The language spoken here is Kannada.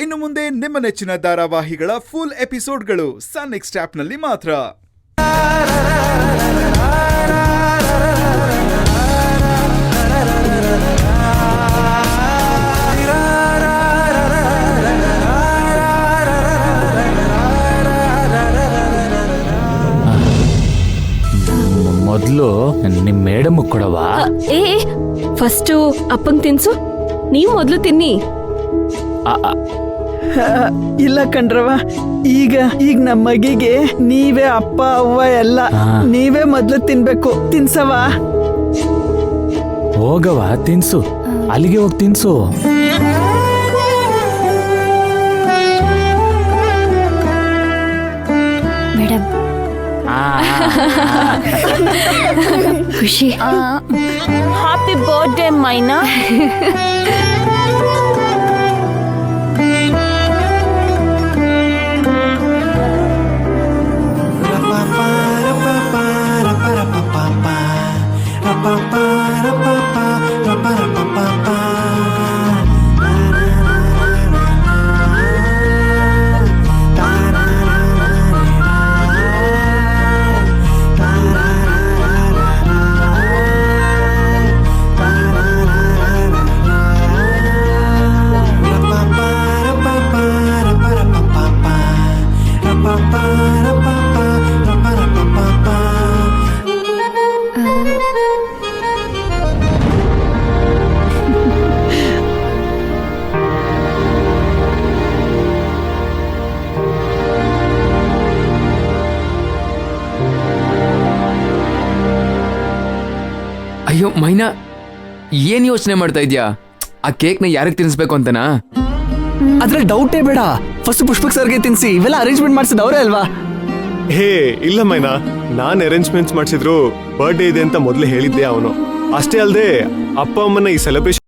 ಇನ್ನು ಮುಂದೆ ನಿಮ್ಮ ನೆಚ್ಚಿನ ಧಾರಾವಾಹಿಗಳ ಫುಲ್ ಎಪಿಸೋಡ್ಗಳು ಸನ್ ನೆಕ್ಸ್ಟ್ ಆಪ್ನಲ್ಲಿ ಮಾತ್ರ. ಮೊದಲು ನಿಮ್ ಮೇಡಮ್ ಕೊಡವಾ? ಫಸ್ಟು ಅಪ್ಪಂಗ್ ತಿನ್ಸು, ನೀವು ಮೊದ್ಲು ತಿನ್ನಿ. ಇಲ್ಲ ಕಣ್ರವ, ಈಗ ನಮ್ಮ ಮಗಿಗೆ ನೀವೇ ಅಪ್ಪ ಅವ್ವ ಎಲ್ಲ, ನೀವೇ ಮೊದ್ಲು ತಿನ್ಬೇಕು. ತಿನ್ಸವ? ಹೋಗವ ತಿನ್ಸು, ಅಲ್ಲಿಗೆ ಹೋಗಿ ತಿನ್ಸು. ಮೇಡಮ್ ಖುಷಿ. ಹ್ಯಾಪಿ ಬರ್ತ್ಡೇ ಮೈನಾ. ಅಯ್ಯೋ ಮೈನಾ, ಏನ್ ಯೋಚನೆ ಮಾಡ್ತಾ ಇದ್ಯಾ? ಆ ಕೇಕ್ನ ಯಾರಿಗೆ ತಿನ್ಸ್ಬೇಕು ಅಂತನಾ? ಅದ್ರಲ್ಲಿ ಡೌಟೇ ಬೇಡ. ಫಸ್ಟ್ ಪುಷ್ಪಕ್ ಸರ್ಗೆ ತಿನ್ಸಿ, ಇವೆಲ್ಲ ಅರೇಂಜ್ಮೆಂಟ್ ಮಾಡಿಸಿದ ಅವರೇ ಅಲ್ವಾ? ಹೇ ಇಲ್ಲ ಮೈನಾ, ನಾನ್ ಅರೇಂಜ್ಮೆಂಟ್ಸ್ ಮಾಡಿಸಿದ್ರು ಬರ್ಡೇ ಇದೆ ಅಂತ ಮೊದಲೇ ಹೇಳಿದ್ದೆ ಅವನು. ಅಷ್ಟೇ ಅಲ್ಲದೆ ಅಪ್ಪ ಅಮ್ಮನ ಈ ಸೆಲೆಬ್ರೇಷನ್